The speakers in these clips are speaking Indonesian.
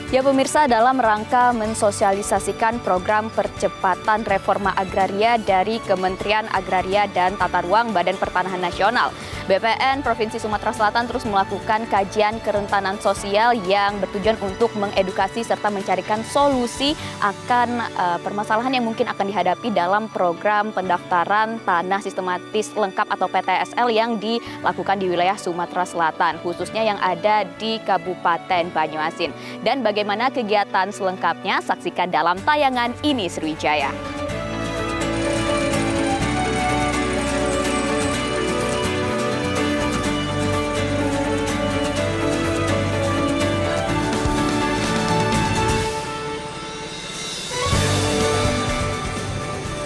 Ya pemirsa, dalam rangka mensosialisasikan program percepatan reforma agraria dari Kementerian Agraria dan Tata Ruang Badan Pertanahan Nasional, BPN Provinsi Sumatera Selatan terus melakukan kajian kerentanan sosial yang bertujuan untuk mengedukasi serta mencarikan solusi akan permasalahan yang mungkin akan dihadapi dalam program pendaftaran tanah sistematis lengkap atau PTSL yang dilakukan di wilayah Sumatera Selatan, khususnya yang ada di Kabupaten Banyuasin. Dan bagaimana kegiatan selengkapnya, saksikan dalam tayangan ini Sriwijaya.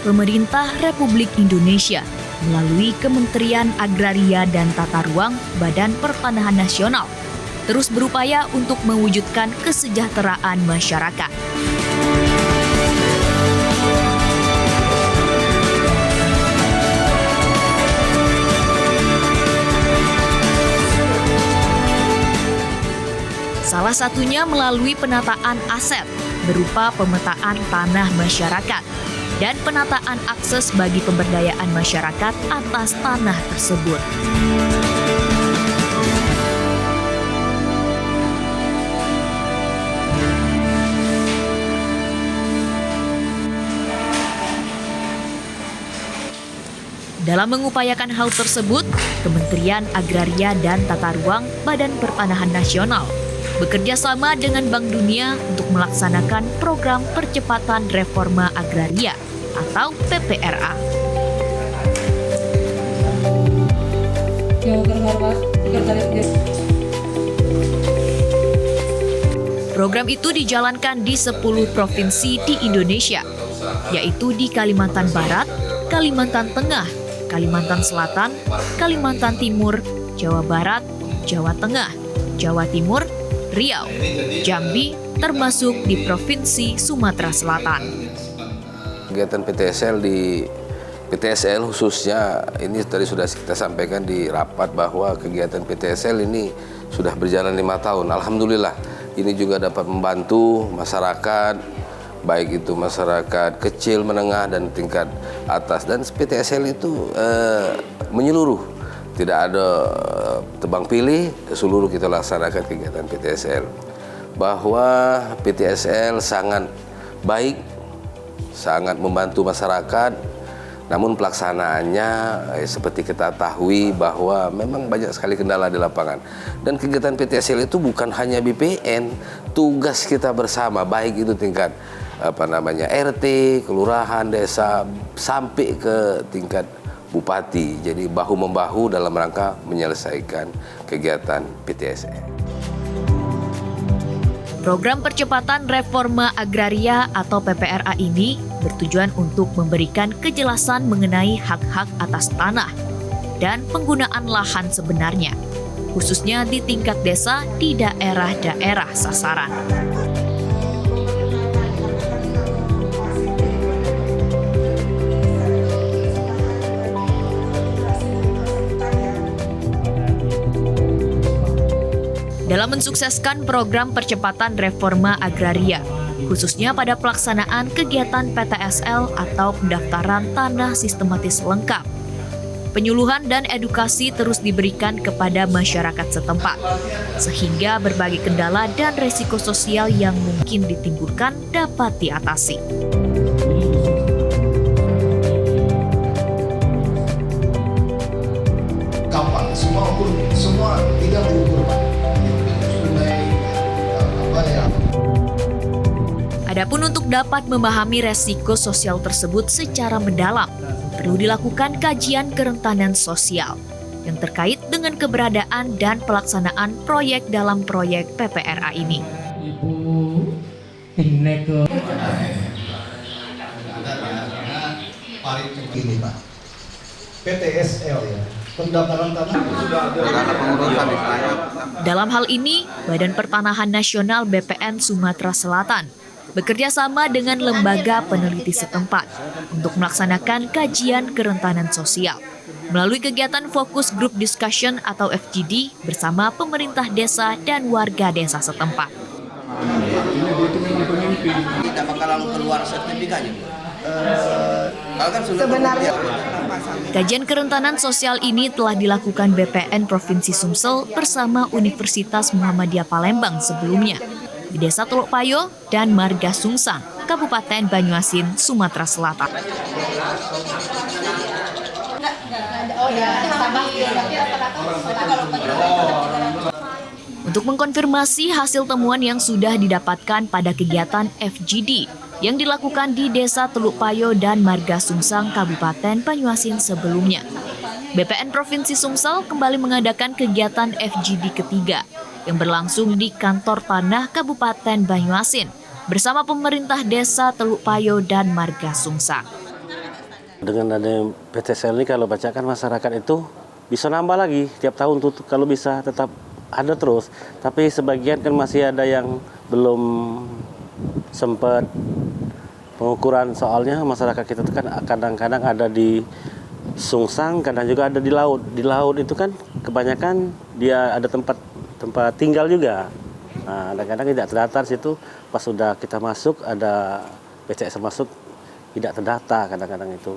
Pemerintah Republik Indonesia melalui Kementerian Agraria dan Tata Ruang Badan Pertanahan Nasional terus berupaya untuk mewujudkan kesejahteraan masyarakat. Salah satunya melalui penataan aset berupa pemetaan tanah masyarakat dan penataan akses bagi pemberdayaan masyarakat atas tanah tersebut. Dalam mengupayakan hal tersebut, Kementerian Agraria dan Tata Ruang Badan Pertanahan Nasional bekerja sama dengan Bank Dunia untuk melaksanakan program percepatan reforma agraria atau PPRA. Program itu dijalankan di 10 provinsi di Indonesia, yaitu di Kalimantan Barat, Kalimantan Tengah, Kalimantan Selatan, Kalimantan Timur, Jawa Barat, Jawa Tengah, Jawa Timur, Riau, Jambi, termasuk di Provinsi Sumatera Selatan. Kegiatan PTSL khususnya ini tadi sudah kita sampaikan di rapat bahwa kegiatan PTSL ini sudah berjalan 5 tahun. Alhamdulillah ini juga dapat membantu masyarakat, baik itu masyarakat kecil, menengah, dan tingkat atas. Dan PTSL itu menyeluruh, tidak ada tebang pilih, seluruh kita laksanakan kegiatan PTSL. Bahwa PTSL sangat baik, sangat membantu masyarakat, namun pelaksanaannya seperti kita ketahui bahwa memang banyak sekali kendala di lapangan. Dan kegiatan PTSL itu bukan hanya BPN, tugas kita bersama, baik itu tingkat RT, kelurahan, desa, sampai ke tingkat bupati. Jadi bahu-membahu dalam rangka menyelesaikan kegiatan PTSL. Program percepatan reforma agraria atau PPRA ini bertujuan untuk memberikan kejelasan mengenai hak-hak atas tanah dan penggunaan lahan sebenarnya, khususnya di tingkat desa di daerah-daerah sasaran. Dalam mensukseskan program percepatan reforma agraria, khususnya pada pelaksanaan kegiatan PTSL atau pendaftaran tanah sistematis lengkap, penyuluhan dan edukasi terus diberikan kepada masyarakat setempat, sehingga berbagai kendala dan resiko sosial yang mungkin ditimbulkan dapat diatasi. Gampang, semua tidak diukur, Pak. Sungai, apa ya? Adapun untuk dapat memahami resiko sosial tersebut secara mendalam, perlu dilakukan kajian kerentanan sosial yang terkait dengan keberadaan dan pelaksanaan proyek dalam proyek PPRA ini. Ini Pak, PTSL ya, pendaftaran tanah sudah ada. Dalam hal ini, Badan Pertanahan Nasional BPN Sumatera Selatan bekerja sama dengan lembaga peneliti setempat untuk melaksanakan kajian kerentanan sosial melalui kegiatan Fokus Group Discussion atau FGD bersama pemerintah desa dan warga desa setempat. Tidak bakalan keluar sertifikatnya. Sebenarnya Kajian kerentanan sosial ini telah dilakukan BPN Provinsi Sumsel bersama Universitas Muhammadiyah Palembang sebelumnya di Desa Teluk Payo dan Marga Sungsang, Kabupaten Banyuasin, Sumatera Selatan. Untuk mengkonfirmasi hasil temuan yang sudah didapatkan pada kegiatan FGD yang dilakukan di Desa Teluk Payo dan Marga Sungsang, Kabupaten Banyuasin sebelumnya, BPN Provinsi Sumsel kembali mengadakan kegiatan FGD ketiga yang berlangsung di Kantor Tanah Kabupaten Banyuasin bersama pemerintah Desa Teluk Payo dan Marga Sungsang. Dengan adanya PTSL ini kalau bacakan masyarakat itu bisa nambah lagi tiap tahun tuh kalau bisa tetap ada terus. Tapi sebagian kan masih ada yang belum sempat pengukuran, soalnya masyarakat kita itu kan kadang-kadang ada di Sungsang, kadang juga ada di laut. Di laut itu kan kebanyakan dia ada tempat tinggal juga. Nah, kadang-kadang tidak terdata situ. Pas sudah kita masuk ada PTSL masuk tidak terdata kadang-kadang itu.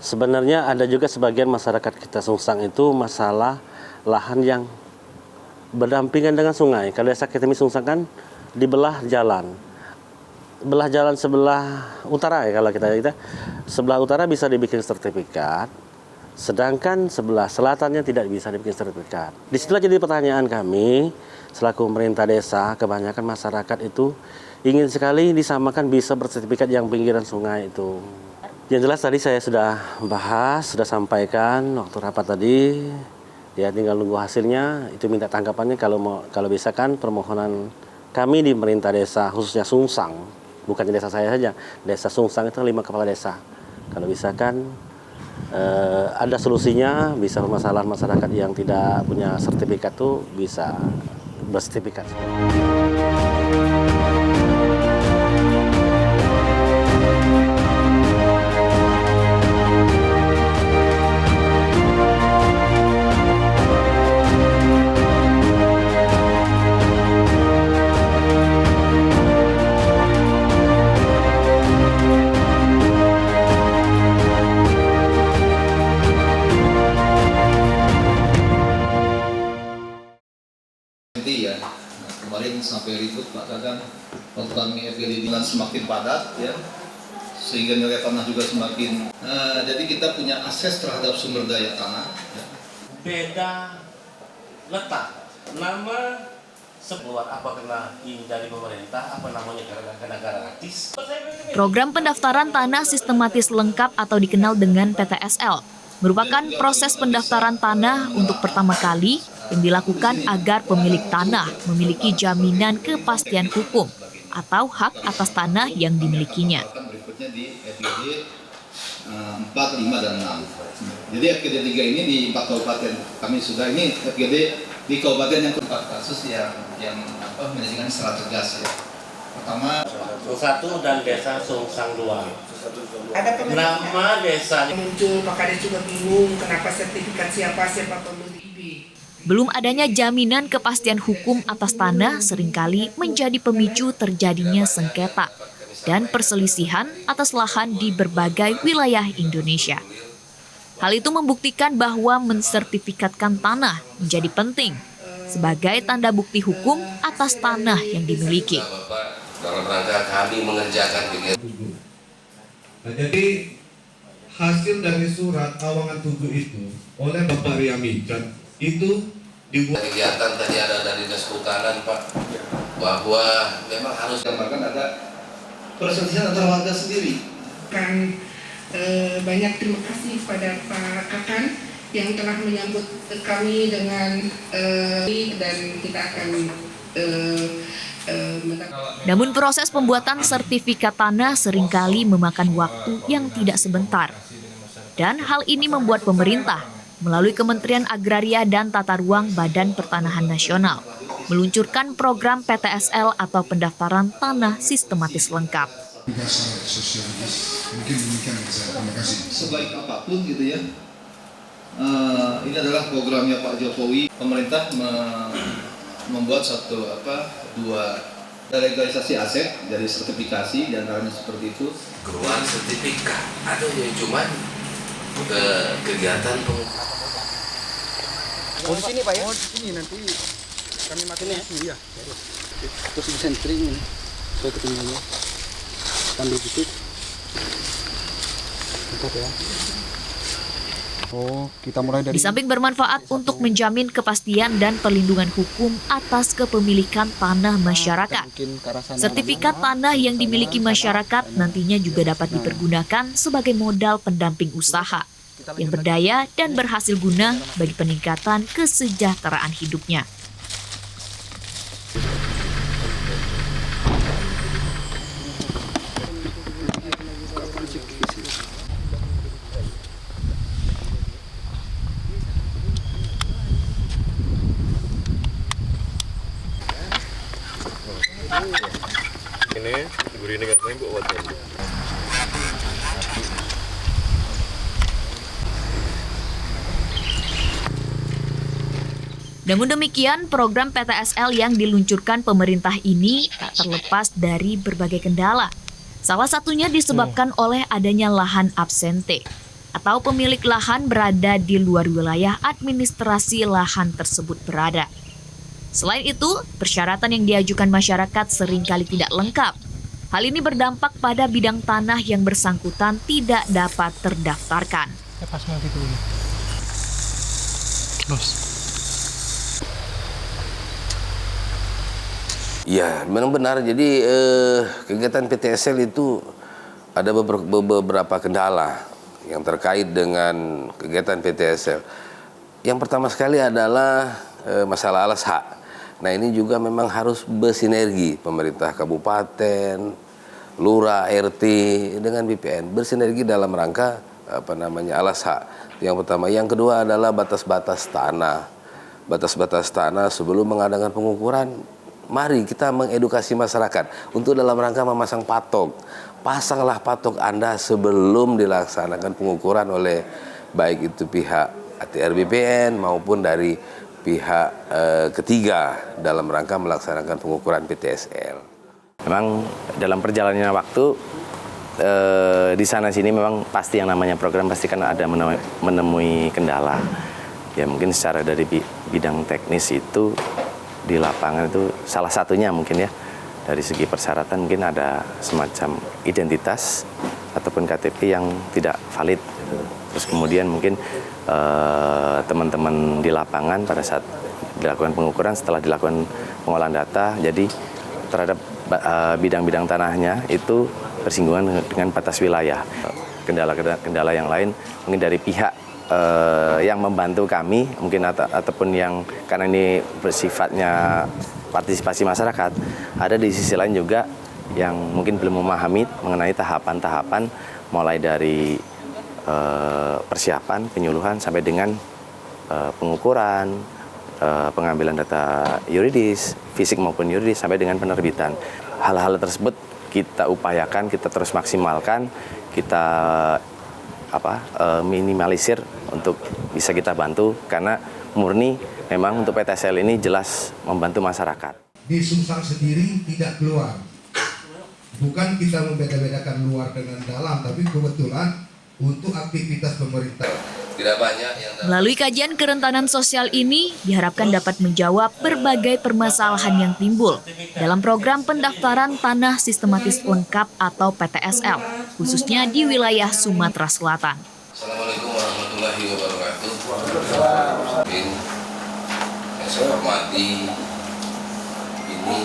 Sebenarnya ada juga sebagian masyarakat kita Sungsang itu masalah lahan yang berdampingan dengan sungai. Kalau desa kita Sungsang kan dibelah jalan. Belah jalan sebelah utara ya, kalau kita sebelah utara bisa dibikin sertifikat, sedangkan sebelah selatannya tidak bisa dibikin sertifikat. Disitulah jadi pertanyaan kami selaku pemerintah desa, kebanyakan masyarakat itu ingin sekali disamakan bisa bersertifikat yang pinggiran sungai itu. Yang jelas tadi saya sudah bahas, sudah sampaikan waktu rapat tadi, ya tinggal nunggu hasilnya. Itu minta tanggapannya kalau bisa kan permohonan kami di pemerintah desa khususnya Sungsang, bukan di desa saya saja, desa Sungsang itu 5 kepala desa. Kalau bisa kan ada solusinya, bisa permasalahan masyarakat yang tidak punya sertifikat tuh bisa bersertifikat. Ya, kemarin sampai ribut Pak Kakang, waktu kami FGD dengan semakin padat ya, sehingga nilai tanah juga semakin. Jadi kita punya akses terhadap sumber daya tanah. Ya. Beda letak, nama sebuah apa kena ini dari pemerintah, apa namanya karena gratis. Program pendaftaran tanah sistematis lengkap atau dikenal dengan PTSL merupakan proses pendaftaran tanah untuk pertama kali yang dilakukan agar pemilik tanah memiliki jaminan kepastian hukum atau hak atas tanah yang dimilikinya. Berikutnya di FGD 4, 5, dan 6. Jadi FGD 3 ini di 4 kabupaten. Kami sudah ini FGD di kabupaten yang 4 kasus yang menjadikan secara tegas ya. Pertama, 1 dan desa Sungsang 2. ada Nama desa muncul, maka dia juga bingung kenapa sertifikat siapa pemilik. Belum adanya jaminan kepastian hukum atas tanah seringkali menjadi pemicu terjadinya sengketa dan perselisihan atas lahan di berbagai wilayah Indonesia. Hal itu membuktikan bahwa mensertifikatkan tanah menjadi penting sebagai tanda bukti hukum atas tanah yang dimiliki. Dalam rangka kami mengerjakan kegiatan. Nah, jadi hasil dari surat awangan 7 itu oleh Bapak Riamijan itu dibuat Kegiatan tadi ada dari Dinas Kehutanan Pak, bahwa memang harus bahkan ada perselisihan antara warga sendiri. Banyak terima kasih pada Pak Kakan yang telah menyambut kami dengan dan kita akan Namun proses pembuatan sertifikat tanah seringkali memakan waktu yang tidak sebentar. Dan hal ini membuat pemerintah melalui Kementerian Agraria dan Tata Ruang Badan Pertanahan Nasional meluncurkan program PTSL atau pendaftaran tanah sistematis lengkap. Mungkin demikian saya. Terima kasih. Sebaik apapun gitu ya, ini adalah programnya Pak Jokowi. Pemerintah membuat dua legalisasi aset dari sertifikasi dan lainnya seperti itu. Keluar sertifikat atau ya cuman kegiatan Oh di sini Pak ya? Oh di sini nanti kami matinya ya. Terus di sentring ini. Saya ketinggalannya. Sambil gitu. Tetap ya. Oh, kita mulai dari... Di samping bermanfaat untuk menjamin kepastian dan perlindungan hukum atas kepemilikan tanah masyarakat, sertifikat tanah yang dimiliki masyarakat nantinya juga dapat dipergunakan sebagai modal pendamping usaha yang berdaya dan berhasil guna bagi peningkatan kesejahteraan hidupnya. Ini guru ini katanya buat wajan. Namun demikian, program PTSL yang diluncurkan pemerintah ini tak terlepas dari berbagai kendala. Salah satunya disebabkan oleh adanya lahan absente atau pemilik lahan berada di luar wilayah administrasi lahan tersebut berada. Selain itu, persyaratan yang diajukan masyarakat seringkali tidak lengkap. Hal ini berdampak pada bidang tanah yang bersangkutan tidak dapat terdaftarkan. Ya, memang benar. Jadi kegiatan PTSL itu ada beberapa kendala yang terkait dengan kegiatan PTSL. Yang pertama sekali adalah masalah alas hak. Nah ini juga memang harus bersinergi pemerintah kabupaten, lurah, RT dengan BPN bersinergi dalam rangka alas hak. Yang pertama, yang kedua adalah batas-batas tanah. Batas-batas tanah sebelum mengadakan pengukuran, mari kita mengedukasi masyarakat untuk dalam rangka memasang patok. Pasanglah patok Anda sebelum dilaksanakan pengukuran oleh baik itu pihak ATR BPN maupun dari pihak ketiga dalam rangka melaksanakan pengukuran PTSL. Memang dalam perjalannya waktu di sana sini memang pasti yang namanya program pasti kan ada menemui kendala. Ya mungkin secara dari bidang teknis itu di lapangan itu salah satunya mungkin ya dari segi persyaratan mungkin ada semacam identitas ataupun KTP yang tidak valid. Terus kemudian mungkin teman-teman di lapangan pada saat dilakukan pengukuran setelah dilakukan pengolahan data, jadi terhadap bidang-bidang tanahnya itu bersinggungan dengan batas wilayah. Kendala-kendala yang lain mungkin dari pihak yang membantu kami mungkin ataupun yang karena ini bersifatnya partisipasi masyarakat, ada di sisi lain juga yang mungkin belum memahami mengenai tahapan-tahapan mulai dari persiapan, penyuluhan sampai dengan pengukuran, pengambilan data yuridis, fisik maupun yuridis sampai dengan penerbitan. Hal-hal tersebut kita upayakan, kita terus maksimalkan, kita minimalisir untuk bisa kita bantu karena murni memang untuk PTSL ini jelas membantu masyarakat. Di Sumsang sendiri tidak keluar. Bukan kita membeda-bedakan luar dengan dalam, tapi kebetulan untuk aktivitas pemerintah. Tidak banyak yang Melalui kajian kerentanan sosial ini diharapkan dapat menjawab berbagai permasalahan yang timbul dalam program pendaftaran tanah sistematis lengkap atau PTSL, khususnya di wilayah Sumatera Selatan. Assalamualaikum warahmatullahi wabarakatuh. Yang saya hormati ini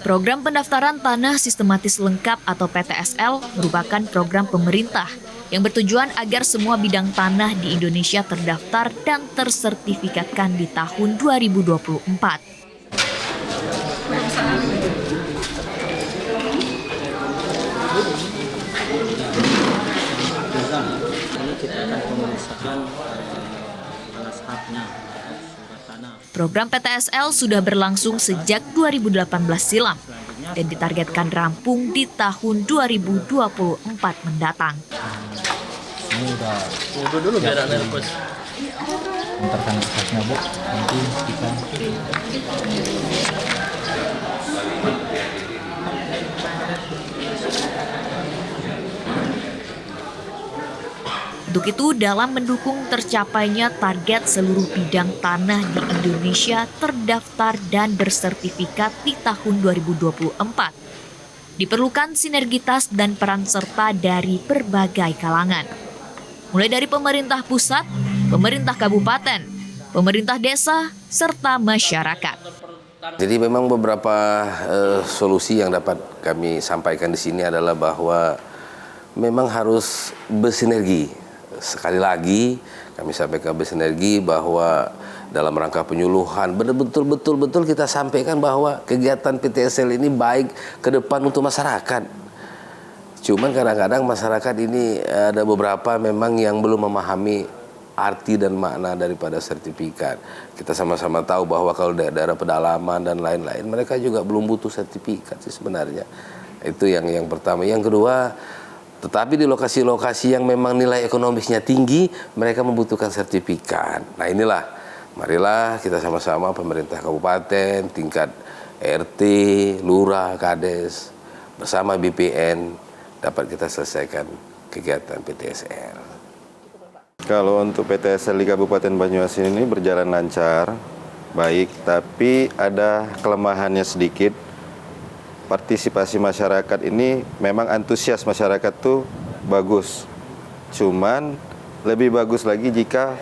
Program pendaftaran tanah sistematis lengkap atau PTSL merupakan program pemerintah yang bertujuan agar semua bidang tanah di Indonesia terdaftar dan tersertifikatkan di tahun 2024. Program PTSL sudah berlangsung sejak 2018 silam dan ditargetkan rampung di tahun 2024 mendatang. Ini udah dulu biar nervous. Entarkan kertasnya, Bu. Nanti kita Untuk itu, dalam mendukung tercapainya target seluruh bidang tanah di Indonesia terdaftar dan bersertifikat di tahun 2024, diperlukan sinergitas dan peran serta dari berbagai kalangan. Mulai dari pemerintah pusat, pemerintah kabupaten, pemerintah desa, serta masyarakat. Jadi memang beberapa solusi yang dapat kami sampaikan di sini adalah bahwa memang harus bersinergi. Sekali lagi kami sampaikan bersinergi bahwa dalam rangka penyuluhan betul kita sampaikan bahwa kegiatan PTSL ini baik ke depan untuk masyarakat. Cuman kadang-kadang masyarakat ini ada beberapa memang yang belum memahami arti dan makna daripada sertifikat. Kita sama-sama tahu bahwa kalau daerah pedalaman dan lain-lain mereka juga belum butuh sertifikat sih sebenarnya. Itu yang pertama. Yang kedua, tetapi di lokasi-lokasi yang memang nilai ekonomisnya tinggi, mereka membutuhkan sertifikat. Nah inilah, marilah kita sama-sama pemerintah kabupaten, tingkat RT, lurah, kades, bersama BPN dapat kita selesaikan kegiatan PTSL. Kalau untuk PTSL di Kabupaten Banyuasin ini berjalan lancar, baik, tapi ada kelemahannya sedikit. Partisipasi masyarakat ini memang antusias masyarakat tuh bagus. Cuman lebih bagus lagi jika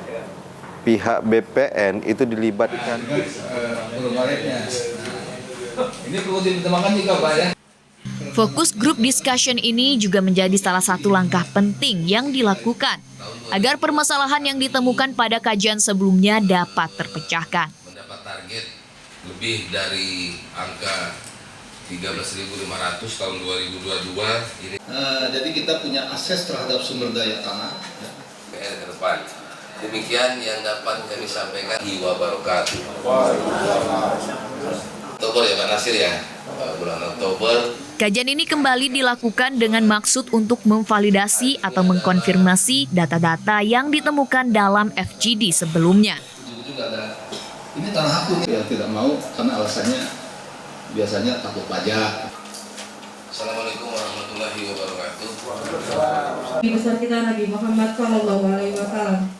pihak BPN itu dilibatkan. Ini perlu ditemakan juga, Pak, ya. Fokus group discussion ini juga menjadi salah satu langkah penting yang dilakukan agar permasalahan yang ditemukan pada kajian sebelumnya dapat terpecahkan. Mendapat target lebih dari angka 13.500 tahun 2022 ini. Jadi kita punya akses terhadap sumber daya tanah PR ke depan. Demikian yang dapat kami sampaikan. Wabarakatuh. Oktober ya Pak Nasir ya, bulan Oktober. Kajian ini kembali dilakukan dengan maksud untuk memvalidasi atau mengkonfirmasi data-data yang ditemukan dalam FGD sebelumnya. Juga ada, ini tanah aku ya tidak mau karena alasannya biasanya takut pajak. Assalamualaikum warahmatullahi wabarakatuh. Besar kita Nabi Muhammad SAW.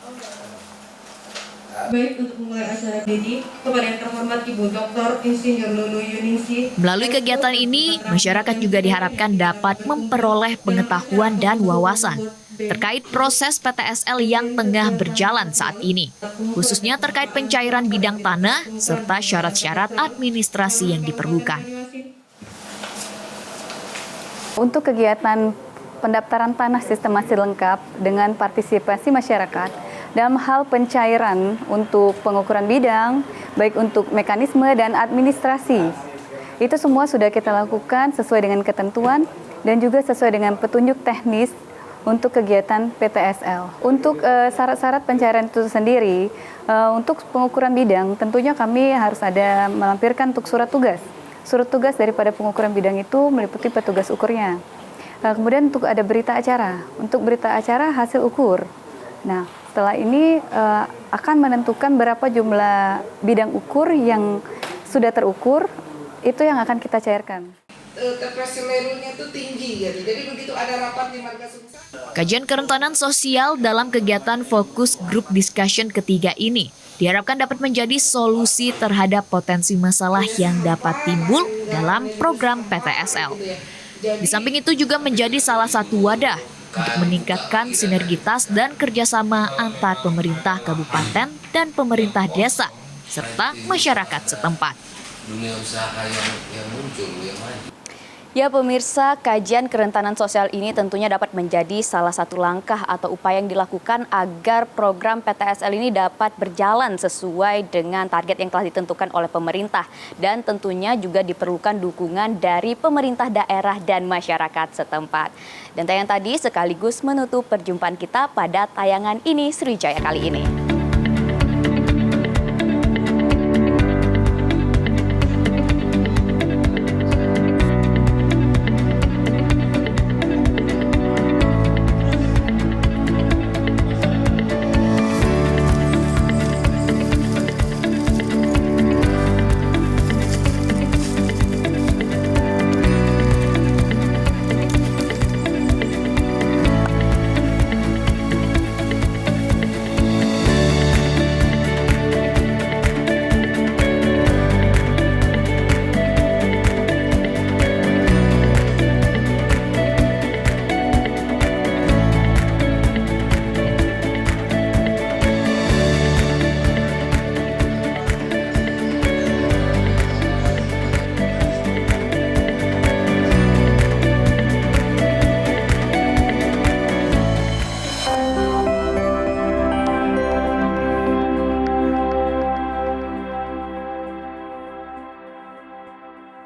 Baik, untuk memulai acara ini, kepada yang terhormat Ibu Dr. Insinyur Lulu Yuningsi. Melalui kegiatan ini, masyarakat juga diharapkan dapat memperoleh pengetahuan dan wawasan terkait proses PTSL yang tengah berjalan saat ini, khususnya terkait pencairan bidang tanah serta syarat-syarat administrasi yang diperlukan. Untuk kegiatan pendaftaran tanah sistematis lengkap dengan partisipasi masyarakat dalam hal pencairan untuk pengukuran bidang, baik untuk mekanisme dan administrasi, itu semua sudah kita lakukan sesuai dengan ketentuan dan juga sesuai dengan petunjuk teknis untuk kegiatan PTSL. Untuk syarat-syarat pencairan itu sendiri, untuk pengukuran bidang tentunya kami harus ada melampirkan untuk surat tugas. Surat tugas daripada pengukuran bidang itu meliputi petugas ukurnya. Kemudian untuk ada berita acara. Untuk berita acara hasil ukur. Nah, setelah ini akan menentukan berapa jumlah bidang ukur yang sudah terukur, itu yang akan kita cairkan. Kepreselerunya itu tinggi gitu. Jadi begitu ada rapat di Marga Sumsel. Kajian kerentanan sosial dalam kegiatan fokus group discussion ketiga ini diharapkan dapat menjadi solusi terhadap potensi masalah yang dapat timbul dalam program PTSL. Di samping itu juga menjadi salah satu wadah untuk meningkatkan sinergitas dan kerjasama antar pemerintah kabupaten dan pemerintah desa, serta masyarakat setempat. Dunia usaha yang muncul, yang maju. Ya pemirsa, kajian kerentanan sosial ini tentunya dapat menjadi salah satu langkah atau upaya yang dilakukan agar program PTSL ini dapat berjalan sesuai dengan target yang telah ditentukan oleh pemerintah. Dan tentunya juga diperlukan dukungan dari pemerintah daerah dan masyarakat setempat. Dan tayangan tadi sekaligus menutup perjumpaan kita pada tayangan ini Sriwijaya kali ini.